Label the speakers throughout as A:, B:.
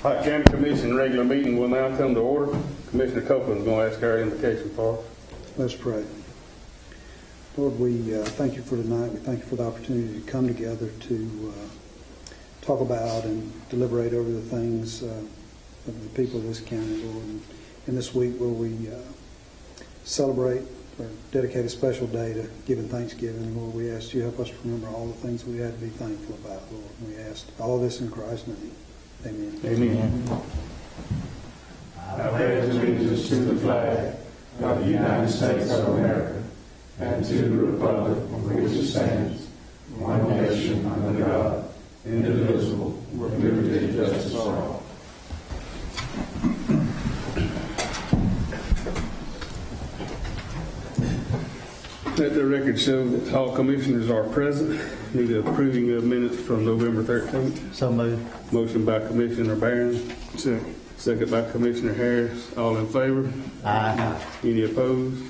A: Pike County Commission regular meeting will now come to order. Commissioner Copeland is going to ask our invocation for us.
B: Let's pray. Lord, we thank you for tonight. We thank you for the opportunity to come together to talk about and deliberate over the things of the people of this county, Lord. And in this week where we celebrate or dedicate a special day to giving Thanksgiving, Lord, we ask you help us to remember all the things we had to be thankful about, Lord. And we ask all this in Christ's name. Amen.
A: Amen.
C: I pledge allegiance to the flag of the United States of America and to the republic for which it stands, one nation under God, indivisible, with liberty and justice for all.
A: Let the record show that all commissioners are present. Need the approving of minutes from November 13th.
D: So moved.
A: Motion by Commissioner Barron. Second by Commissioner Harris. All in favor?
D: Aye.
A: Any opposed?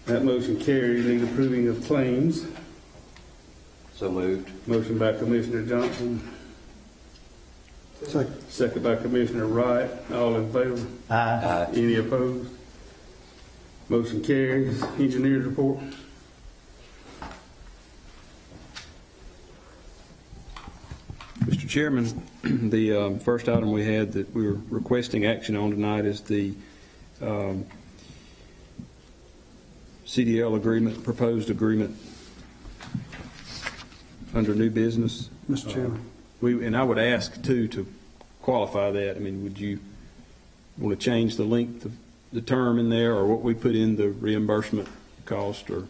A: That motion carries. Need approving of claims.
E: So moved.
A: Motion by Commissioner Johnson. Second by Commissioner Wright. All in favor?
D: Aye.
A: Any opposed? Motion carries. Engineers report.
F: Mr. Chairman, the first item we had that we were requesting action on tonight is the CDL agreement, proposed agreement under new business.
B: Mr. Chairman.
F: And I would ask, too, to qualify that. I mean, would you want to change the length of the term in there, or what we put in the reimbursement cost? Or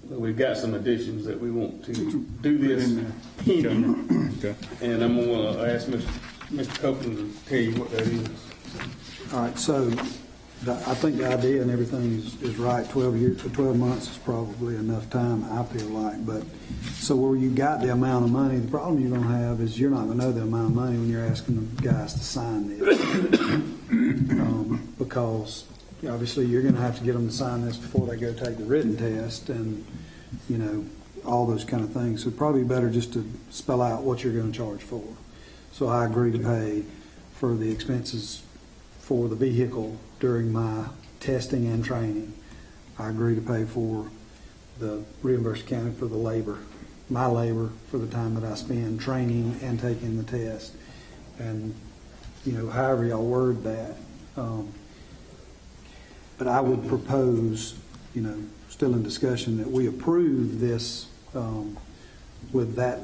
A: We've got some additions that we want to do this pending.
F: Okay.
A: And I'm going to ask Mr. Copeland to tell you what that is.
B: All right, so I think the idea and everything is right. 12 months is probably enough time, I feel like. But so where you got the amount of money, the problem you're going to have is you're not going to know the amount of money when you're asking the guys to sign this. Because obviously you're going to have to get them to sign this before they go take the written test and, you know, all those kind of things. So probably better just to spell out what you're going to charge for. So I agree to pay for the expenses for the vehicle during my testing and training. I agree to pay for the reimbursed county for the labor, my labor for the time that I spend training and taking the test. And, you know, however y'all word that. But I would propose, you know, still in discussion, that we approve this with that,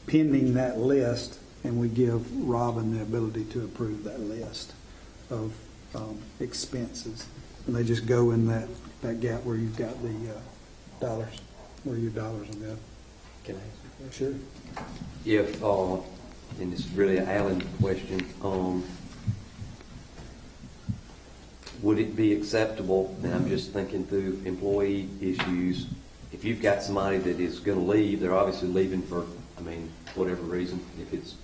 B: pending that list, and we give Robin the ability to approve that list of expenses. And they just go in that gap where you've got the dollars, where your dollars will go.
E: Can I ask
B: Sure.
E: If, and it's really an Alan question, would it be acceptable, and I'm just thinking through employee issues, if you've got somebody that is going to leave, they're obviously leaving for, I mean, whatever reason, if it's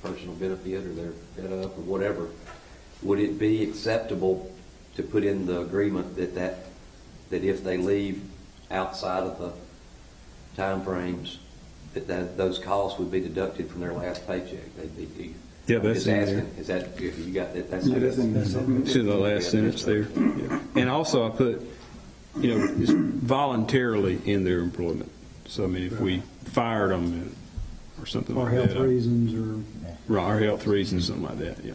E: personal benefit or they're fed up or whatever, would it be acceptable to put in the agreement that if they leave outside of the time frames, that those costs would be deducted from their last paycheck? They'd be
F: Yeah, that's in there.
E: Is that, if you got that? That's
F: That's in the last sentence there. Yeah. And also I put, you know, it's voluntarily in their employment. So, I mean, if we fired them or something
B: Or
F: like
B: health
F: that.
B: reasons or...
F: Right, or health reasons, something like that, yeah.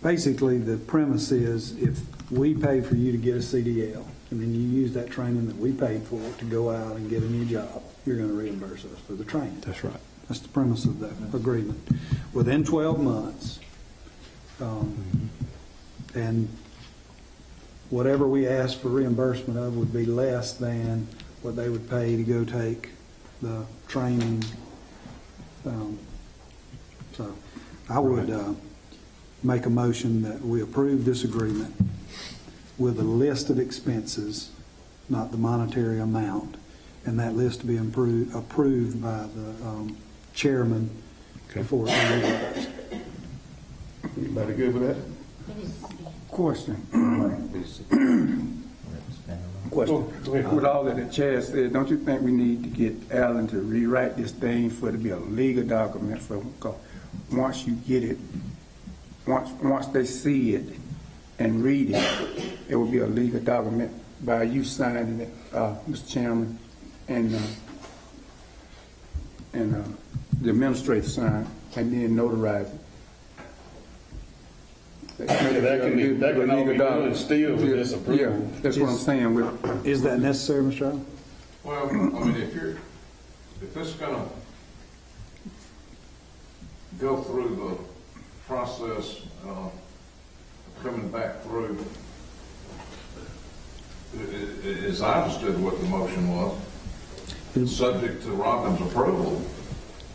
B: Basically, the premise is if we pay for you to get a CDL, and then you use that training that we paid for to go out and get a new job, you're going to reimburse us for the training.
F: That's right.
B: That's the premise of that agreement. Within 12 months, and whatever we ask for reimbursement of would be less than what they would pay to go take the training. So I would make a motion that we approve this agreement with a list of expenses, not the monetary amount, and that list to be approved by the chairman before it's revised.
A: Anybody good with that?
G: Question.
B: question.
C: With all that the chair said, don't you think we need to get Alan to rewrite this thing for it to be a legal document for, because once you get it, once they see it and read it, it will be a legal document by you signing it, Mr. Chairman, and the administrator sign, and then notarize it.
A: That can all be done still with this approval.
C: Yeah, that's what I'm saying.
B: Is that necessary, Mr. Allen?
D: Well, I mean, if it's gonna go through the process, coming back through, as I understood what the motion was, subject to Robin's approval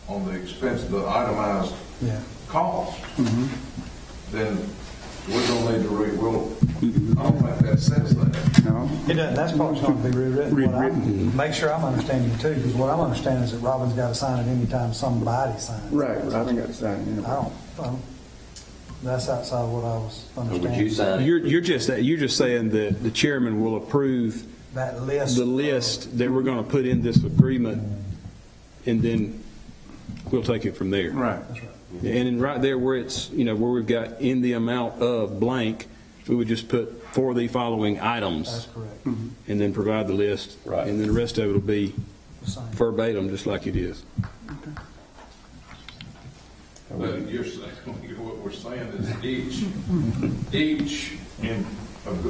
D: on the expense, the itemized cost, then we're gonna need to I don't think that says that.
C: No.
B: It doesn't, that's probably going to be rewritten. Make sure I'm understanding too, because what I'm understanding is that Robin's got to sign it anytime somebody signs.
C: Right, Robin got to sign it.
B: I don't, that's outside of what I was
E: Or
B: understanding.
E: would you sign it?
F: You're just saying that the chairman will approve
B: That list.
F: the list that we're going to put in this agreement, and then we'll take it from there.
C: Right.
B: That's right.
F: And then right there where it's, where we've got in the amount of blank, we would just put for the following items.
B: That's correct.
F: And then provide the list.
A: Right.
F: And then the rest of it will be
B: The same.
F: verbatim, just like it is.
D: But you're saying, what we're saying is each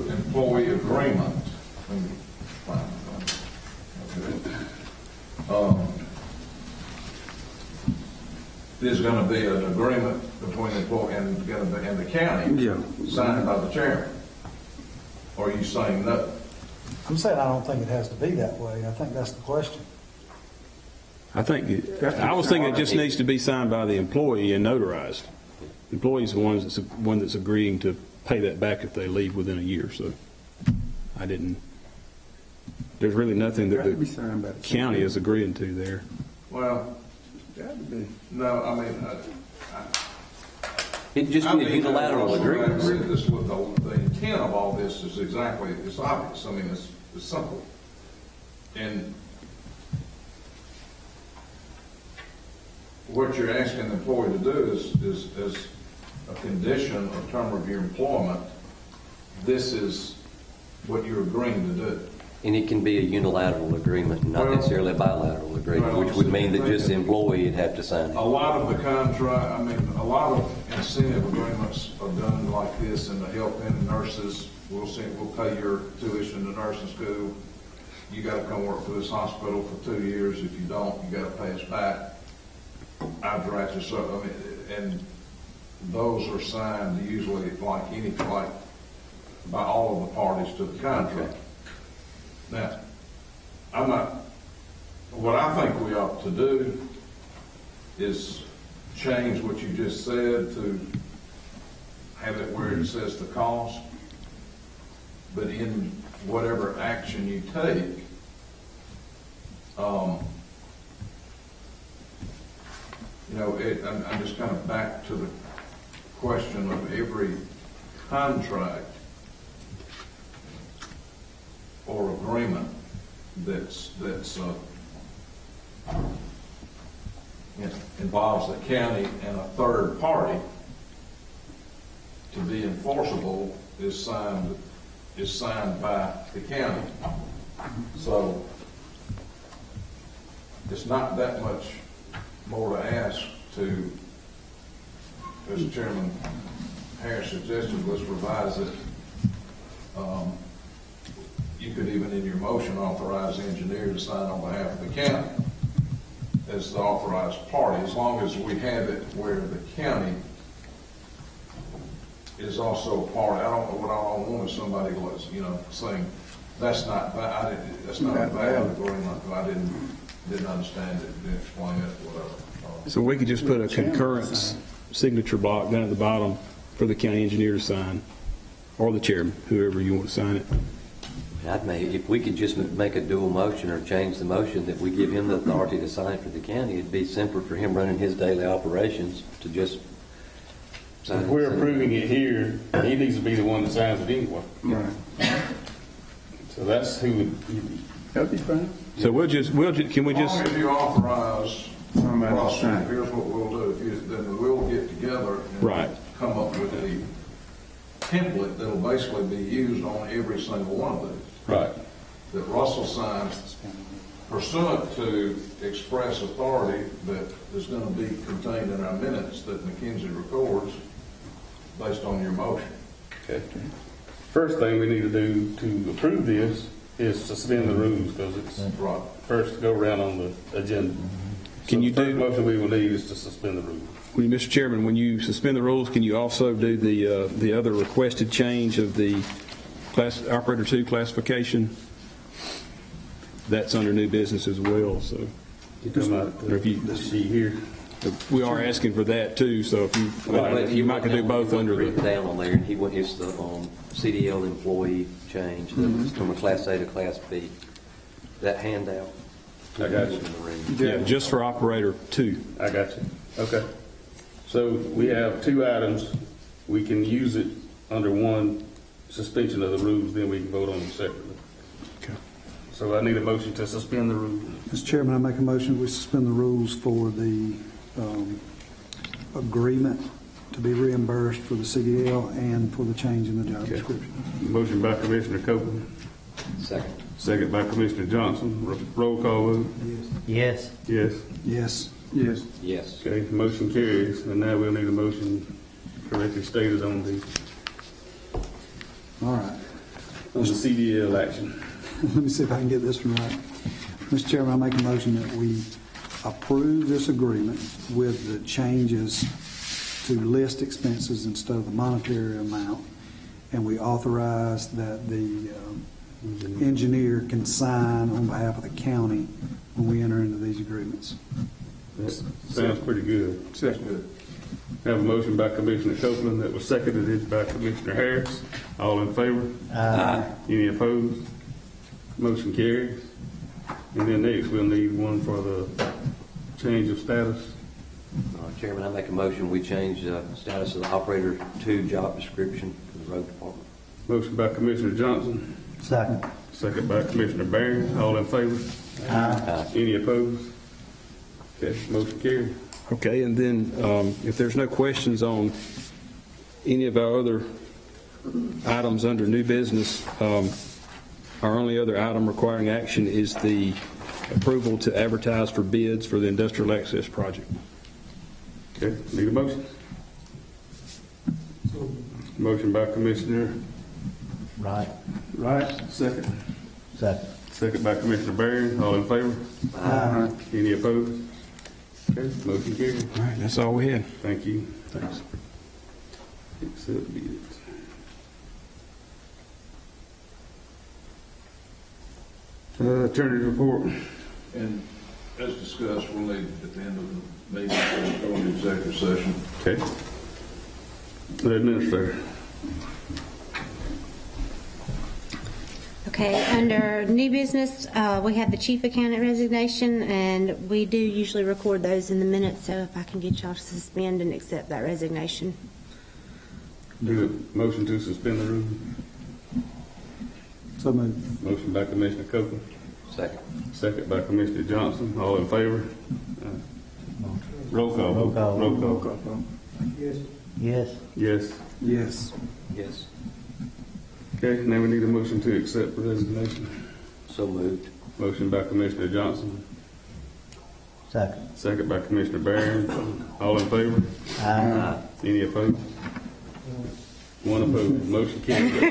D: employee agreement, there's going to be an agreement between the employee and the county, signed by the chairman. Or are you saying no?
B: I'm saying I don't think it has to be that way. I think that's the question.
F: I was thinking it just needs to be signed by the employee and notarized. The employee's the one that's agreeing to pay that back if they leave within a year, so there's really nothing that
C: Got to be
F: the
C: signed by the
F: county is agreeing to there.
D: Well,
C: Got to be.
D: no, I mean,
E: It'd just be a unilateral agreement.
D: I agree with this, with the intent of all this is exactly, it's obvious. I mean, it's simple. And what you're asking the employee to do is a condition of term of your employment. This is what you're agreeing to do.
E: And it can be a unilateral agreement, not necessarily a bilateral agreement, which would mean that just the employee would have to sign it.
D: A lot of the contract, I mean, a lot of incentive agreements are done like this in the health and nurses. We'll pay your tuition to nursing school. You got to come work for this hospital for 2 years. If you don't, you got to pay us back. I've drafted so, I mean, and those are signed usually like by all of the parties to the contract. Now, what I think we ought to do is change what you just said to have it where it says the cost, but in whatever action you take, I'm just kind of back to the question of every contract or agreement that's involves the county and a third party to be enforceable is signed by the county. So it's not that much more to ask to, as Chairman Harris suggested, let's revise it. You could even in your motion authorize the engineer to sign on behalf of the county as the authorized party, as long as we have it where the county is also a party. I don't know what I want is somebody was, saying that's not a valid agreement. I didn't understand it, didn't explain it, whatever.
F: So we could just put a concurrence signature block down at the bottom for the county engineer to sign, or the chairman, whoever you want to sign it.
E: If we could just make a dual motion or change the motion that we give him the authority to sign for the county, it'd be simpler for him running his daily operations to just sign.
A: If we're approving it here, he needs to be the one that signs it anyway.
C: Right.
A: So that's who would,
C: That'd be fine.
F: So can we
D: As
F: just,
D: long as you authorize the
C: Somebody to
D: process,
C: sign.
D: here's what we'll do. Then we'll get together and
F: Right.
D: come up with a template that'll basically be used on every single one of these.
A: right,
D: That Russell signs pursuant to express authority that is going to be contained in our minutes that McKinsey records based on your motion.
A: okay. First thing we need to do to approve this is suspend the rules, because it's
D: Right.
A: first go around on the agenda.
F: Can
A: So
F: you
A: the first
F: do-
A: motion we will need is to suspend the rules.
F: Mr. Chairman, when you suspend the rules, can you also do the other requested change of the operator 2 classification? That's under new business as well, so
A: You talking about
F: Or if you-
A: the sheet here?
F: we are asking for that too, so if you might could do both under
E: Written
F: the,
E: down on there, and it's the CDL employee change, from a Class A to Class B. That handout.
A: I got you.
E: In the room.
F: yeah, just for operator 2.
A: I got you. Okay. So we have two items. We can use it under one suspension of the rules, then we can vote on them separately.
F: Okay.
A: So I need a motion to suspend the rules.
B: Mr. Chairman, I make a motion we suspend the rules for the agreement to be reimbursed for the CDL and for the change in the job
A: Okay.
B: description.
A: Motion by Commissioner Copeland,
E: Second.
A: second by Commissioner Johnson. Roll call vote.
G: Yes.
A: Yes.
B: Yes.
C: Yes.
E: Yes.
A: Okay, motion carries. And now we'll need a motion correctly stated on the
B: All right.
A: CDL action.
B: Let me see if I can get this one right. Mr. Chairman, I make a motion that we approve this agreement with the changes to list expenses instead of the monetary amount, and we authorize that the engineer can sign on behalf of the county when we enter into these agreements.
A: That sounds pretty good.
C: Second.
A: Have a motion by Commissioner Copeland that was seconded by Commissioner Harris. All in favor? Any opposed? Motion carries. And then next, we'll need one for the change of status.
E: Chairman, I make a motion, we change the status of the operator 2 job description for the road department.
A: Motion by Commissioner Johnson,
G: Second.
A: second by Commissioner Barron. All in favor? Any opposed? Okay, motion carries.
F: Okay, and then if there's no questions on any of our other items under new business, our only other item requiring action is the approval to advertise for bids for the industrial access project.
A: Okay, need a motion? Motion by Commissioner
G: Right.
A: Wright, second.
G: Second.
A: Second by Commissioner Barron. All in favor? Any opposed? Okay, motion carries.
F: All right, that's all we had.
A: Thank you.
F: Thanks.
A: Accept bids. Attorney's report.
D: And as discussed, we'll need at the end of the meeting to go into executive session.
A: Okay. The administrator.
H: Okay, under new business, we have the chief accountant resignation, and we do usually record those in the minutes, so if I can get y'all to suspend and accept that resignation.
A: Do a motion to suspend the rules.
B: So moved.
A: Motion by Commissioner Copeland,
E: Second.
A: second by Commissioner Johnson. All in favor? Roll call.
G: Roll call.
A: Roll call.
G: Yes.
A: Yes.
B: Yes.
E: Yes.
A: Okay, now we need a motion to accept the resignation.
E: So moved.
A: Motion by Commissioner Johnson,
G: Second.
A: second by Commissioner Barron. All in favor? Any opposed? One opposed. Motion carries.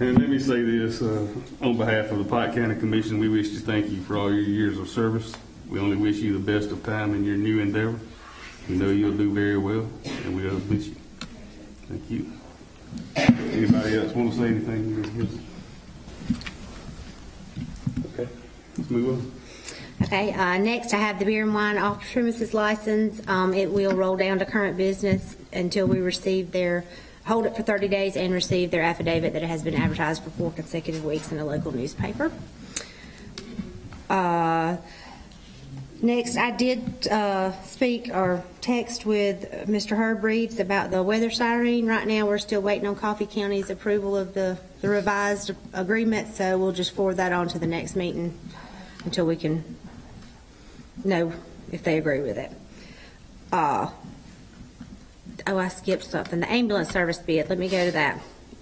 A: And let me say this, on behalf of the Pike County Commission, we wish to thank you for all your years of service. We only wish you the best of time in your new endeavor. We know you'll do very well, and we'll miss you. Thank you. Anybody else want to say anything? Okay, let's move on.
H: Okay, next I have the beer and wine off-premises license. It will roll down to current business until we hold it for 30 days and receive their affidavit that it has been advertised for 4 consecutive weeks in a local newspaper. Next, I did speak or text with Mr. Herb Reeves about the weather siren. Right now, we're still waiting on Coffee County's approval of the revised agreement, so we'll just forward that on to the next meeting until we can know if they agree with it. I skipped something. The ambulance service bid, let me go to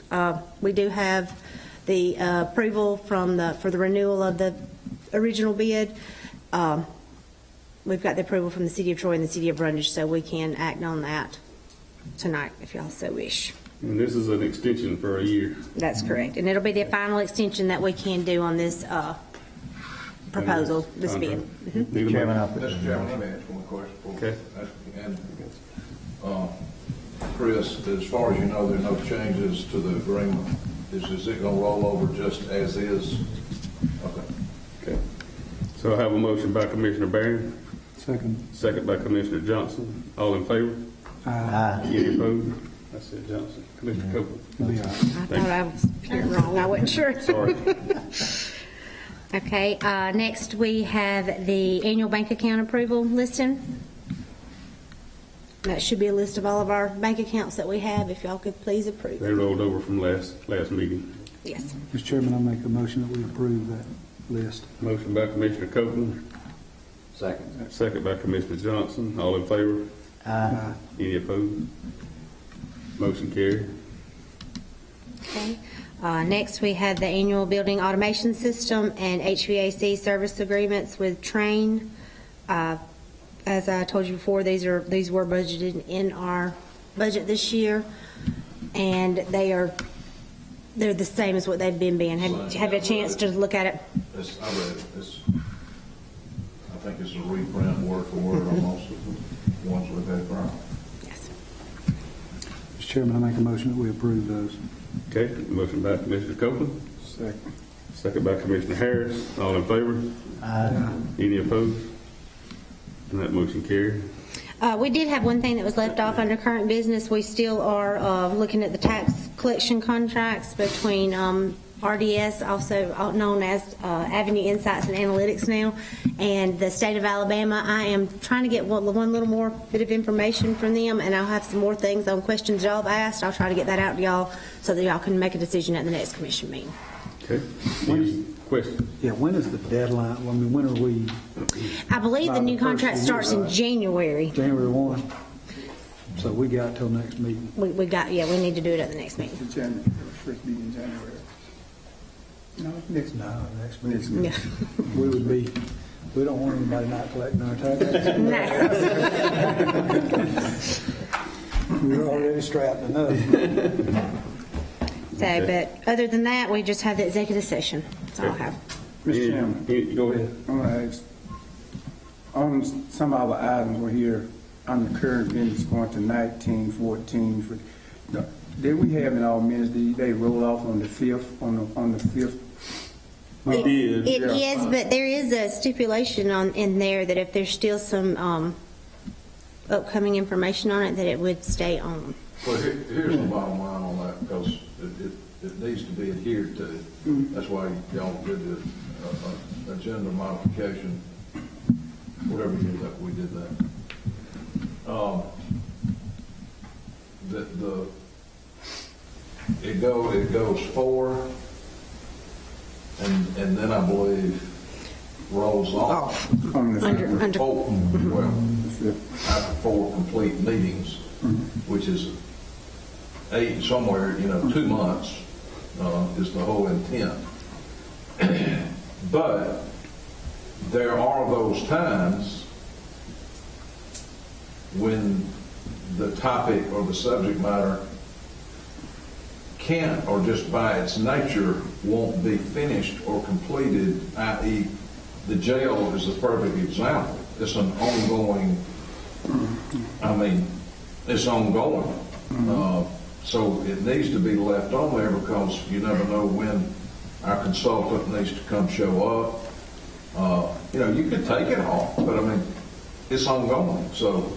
H: that. We do have the approval for the renewal of the original bid. We've got the approval from the City of Troy and the City of Brundage, so we can act on that tonight if y'all so wish.
A: And this is an extension for a year.
H: That's correct. And it'll be the final extension that we can do on this proposal, this bid. Mhm.
A: Need a
G: Chairman,
A: motion?
G: I'll put
D: Mr. Chairman, let me ask one question.
A: Okay.
D: And, Chris, as far as you know, there are no changes to the agreement. Is it going to roll over just as is? Okay.
A: Okay. So I have a motion by Commissioner Barron,
B: Second.
A: second by Commissioner Johnson. All in favor?
G: Aye.
A: Any opposed? I said Johnson. Commissioner Copeland.
B: It'll be all right.
H: I thought I was hearing wrong. I wasn't sure.
A: Sorry.
H: Okay, next we have the annual bank account approval listing. That should be a list of all of our bank accounts that we have, if y'all could please approve.
A: They rolled over from last meeting.
H: Yes.
B: Mr. Chairman, I make a motion that we approve that list.
A: Motion by Commissioner Copeland,
E: Second.
A: second by Commissioner Johnson. All in favor?
G: Aye.
A: Any opposed? Motion carried.
H: Okay. Next, we have the annual building automation system and HVAC service agreements with Train. As I told you before, these were budgeted in our budget this year, and they're the same as what they've been being. Have you a chance to look at it?
D: I read it. I think it's a reprint word for word on most of the ones we've had prior.
H: Yes.
B: Mr. Chairman, I make a motion that we approve those.
A: Okay, motion by Commissioner Copeland,
B: Second.
A: second by Commissioner Harris. All in favor?
G: Aye.
A: Any opposed? And that motion carried.
H: We did have one thing that was left off under current business. We still are looking at the tax collection contracts between RDS, also known as Avenue Insights and Analytics now, and the state of Alabama. I am trying to get one little more bit of information from them, and I'll have some more things on questions y'all have asked. I'll try to get that out to y'all so that y'all can make a decision at the next commission meeting.
A: Okay. Any questions?
B: Yeah, when is the deadline? I mean, when are we,
H: I believe the
B: By
H: new
B: the first
H: contract
B: of the
H: starts
B: year,
H: in
B: right?
H: January.
B: January 1? So we got till next meeting.
H: We need to do it at the next meeting.
C: January, first meeting in January. No, next
B: Next
H: Yeah.
B: We would be, we don't want anybody not collecting our taxes.
H: No.
B: We're already strapped enough.
H: So, but other than that, we just have the executive session. That's all I have.
C: Mr. Chairman,
A: Go ahead.
C: I'm going to ask, on some of our items we're here on the current business going to 19, 14. Did we have in our minutes, they roll off on the 5th, on the 5th?
A: We did.
H: It
C: Yeah.
H: is, but there is a stipulation in there that if there's still some upcoming information on it, that it would stay on.
D: Well, here's the bottom line on that, because it needs to be adhered to. That's why y'all did the agenda modification, whatever you did that, we did that. It goes 4, and then I believe rolls off.
C: On the 5th.
H: Under,
D: Well, after 4 complete meetings, which is 8, somewhere, 2 months is the whole intent. But there are those times when the topic or the subject matter can't, or just by its nature, won't be finished or completed, i.e., the jail is a perfect example. It's an ongoing, it's ongoing. So it needs to be left on there because you never know when our consultant needs to come show up. You could take it off, but it's ongoing. So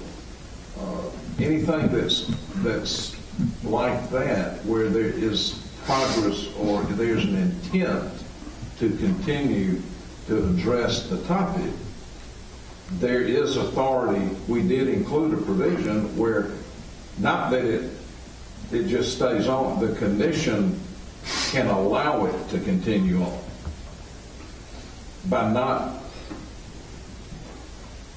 D: anything that's like that, where there is progress or there's an intent to continue to address the topic, there is authority. We did include a provision where, not that it just stays on, the commission can allow it to continue on by not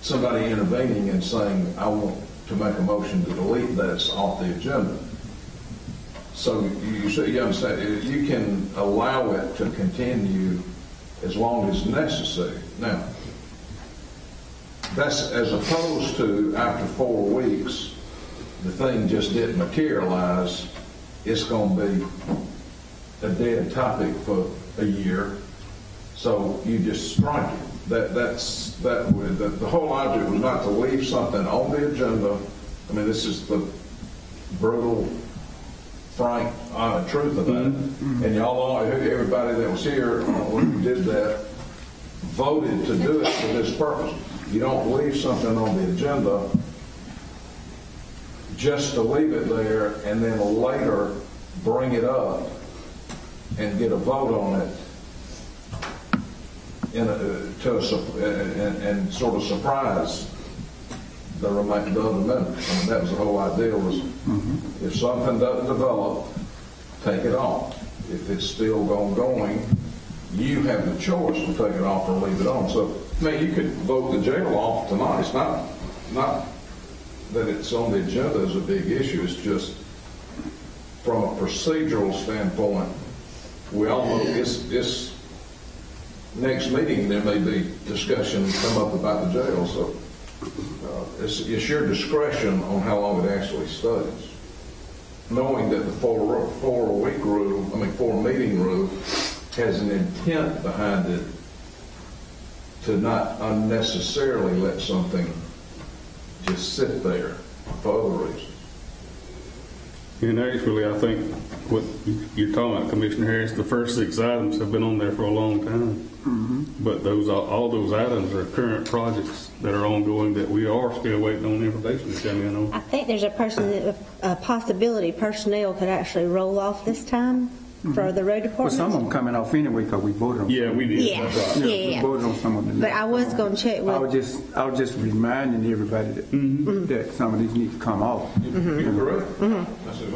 D: somebody intervening and saying, I want to make a motion to delete this off the agenda. So you understand, you can allow it to continue as long as necessary. Now, that's as opposed to after 4 weeks, the thing just didn't materialize, it's going to be a dead topic for a year, so you just strike it. The whole object was not to leave something on the agenda. I mean, this is the brutal, frank, honest truth of that. And y'all all, everybody that was here when we did that, voted to do it for this purpose. You don't leave something on the agenda just to leave it there and then later bring it up and get a vote on it and sort of surprise the other members. I mean, that was the whole idea was if something doesn't develop, take it off. If it's still going, you have the choice to take it off or leave it on. So, man, you could vote the jail off tonight. It's not that it's on the agenda is a big issue. It's just from a procedural standpoint, we all know this next meeting there may be discussion come up about the jail. So it's your discretion on how long it actually stays. Knowing that the 4 meeting rule has an intent behind it to not unnecessarily let something just sit there for other reasons.
A: And actually, I think what you're talking about, Commissioner Harris, the first 6 items have been on there for a long time. But all those items are current projects that are ongoing that we are still waiting on information to come in on.
H: I think there's a possibility personnel could actually roll off this time for the road
I: Well,
H: department.
I: some of them coming off anyway because we voted on
A: Yeah, we did.
H: Yeah.
A: That's right.
I: We voted on some of them.
H: But I was going to check
I: I
H: with,
I: was just reminding everybody that some of these need to come off.
D: You're correct. That's it.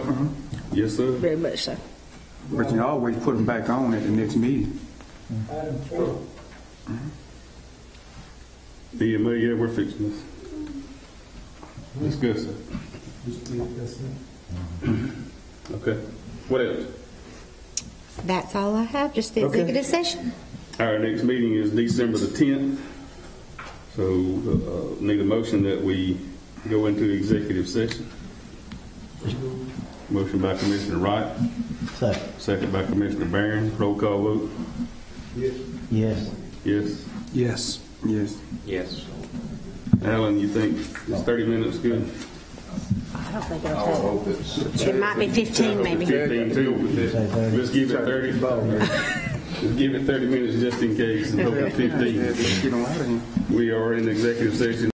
A: Yes, sir.
H: very much so.
I: But you always put them back on at the next meeting.
A: Yeah, we're fixing this. That's good, sir. Okay. What else?
H: That's all I have, just the executive session.
A: Our next meeting is December the 10th. So need a motion that we go into executive session. Motion by Commissioner Wright,
G: Second.
A: second by Commissioner Barron. Roll call vote.
G: Yes.
A: Yes.
B: Yes.
I: Yes.
E: Yes.
A: Alan, you think it's 30 minutes good?
H: I don't think
D: I
H: it'll
D: hope it's.
H: take. It might be 15 maybe.
A: 15 too.
G: Say 30.
A: Let's give it 30. Let's give it 30 minutes just in case and hope it's 15.
I: Get them out of here.
A: We are in executive session.